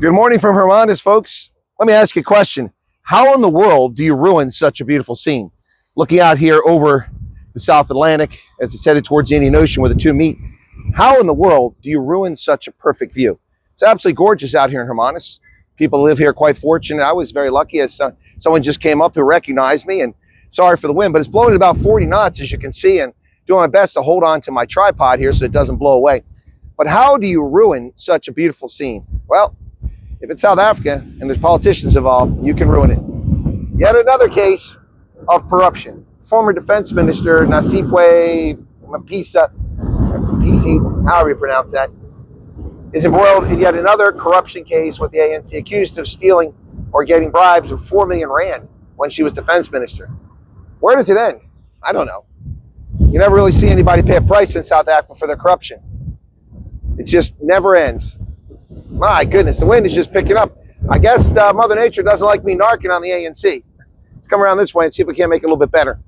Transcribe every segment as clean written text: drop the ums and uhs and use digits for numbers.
Good morning from Hermanus, folks. Let me ask you a question. How in the world do you ruin such a beautiful scene? Looking out here over the South Atlantic as it's headed towards the Indian Ocean where the two meet, how in the world do you ruin such a perfect view? It's absolutely gorgeous out here in Hermanus. People live here quite fortunate. I was very lucky as someone just came up who recognized me, and sorry for the wind, but it's blowing at about 40 knots as you can see, and doing my best to hold on to my tripod here so it doesn't blow away. But how do you ruin such a beautiful scene? Well, if it's South Africa and there's politicians involved, you can ruin it. Yet another case of corruption. Former Defence Minister Mapisa-Nqakula, however you pronounce that, is embroiled in yet another corruption case with the ANC, accused of stealing or getting bribes of 4 million rand when she was Defence Minister. Where does it end? I don't know. You never really see anybody pay a price in South Africa for their corruption. It just never ends. My goodness, the wind is just picking up. I guess Mother Nature doesn't like me narking on the ANC. Let's come around this way and see if we can't make it a little bit better.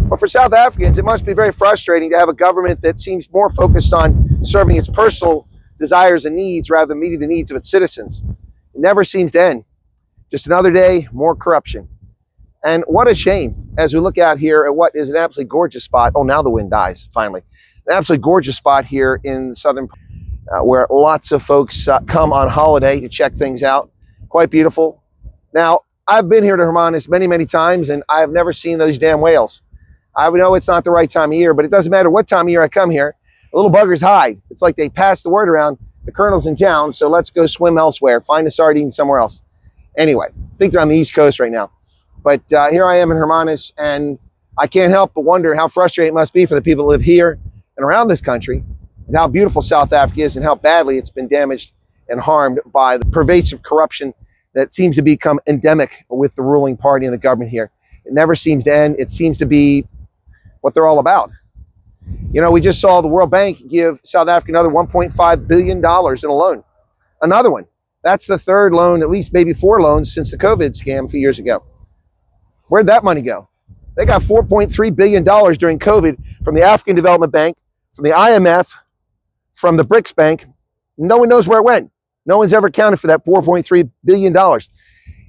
But for South Africans, it must be very frustrating to have a government that seems more focused on serving its personal desires and needs rather than meeting the needs of its citizens. It never seems to end. Just another day, more corruption. And what a shame as we look out here at what is an absolutely gorgeous spot. Oh, now the wind dies, finally. An absolutely gorgeous spot here in southern where lots of folks come on holiday to check things out. Quite beautiful. Now, I've been here to Hermanus many, many times, and I've never seen those damn whales. I know it's not the right time of year, but it doesn't matter what time of year I come here. The little buggers hide. It's like they pass the word around, the colonel's in town, so let's go swim elsewhere, find a sardine somewhere else. Anyway, I think they're on the East Coast right now. But here I am in Hermanus, and I can't help but wonder how frustrating it must be for the people that live here and around this country, and how beautiful South Africa is and how badly it's been damaged and harmed by the pervasive corruption that seems to become endemic with the ruling party and the government here. It never seems to end. It seems to be what they're all about. You know, we just saw the World Bank give South Africa another $1.5 billion in a loan. Another one. That's the third loan, at least maybe 4 loans since the COVID scam a few years ago. Where'd that money go? They got $4.3 billion during COVID from the African Development Bank, from the IMF, from the BRICS Bank. No one knows where it went. No one's ever accounted for that $4.3 billion.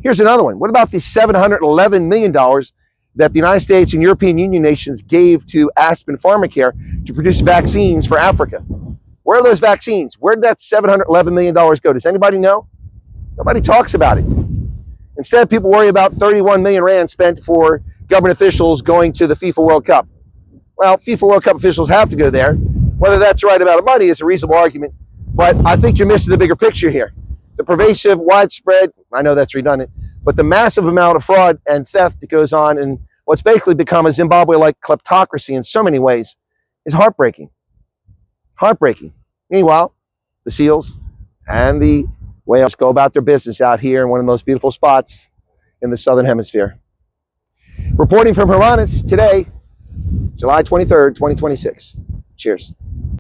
Here's another one. What about the $711 million that the United States and European Union nations gave to Aspen Pharmacare to produce vaccines for Africa? Where are those vaccines? Where did that $711 million go? Does anybody know? Nobody talks about it. Instead, people worry about 31 million rand spent for government officials going to the FIFA World Cup. Well, FIFA World Cup officials have to go there. Whether that's the right amount of money is a reasonable argument, but I think you're missing the bigger picture here. The pervasive, widespread, I know that's redundant, but the massive amount of fraud and theft that goes on in what's basically become a Zimbabwe-like kleptocracy in so many ways is heartbreaking. Heartbreaking. Meanwhile, the seals and the whales go about their business out here in one of the most beautiful spots in the Southern Hemisphere. Reporting from Hermanus today, July 23rd, 2026. Cheers.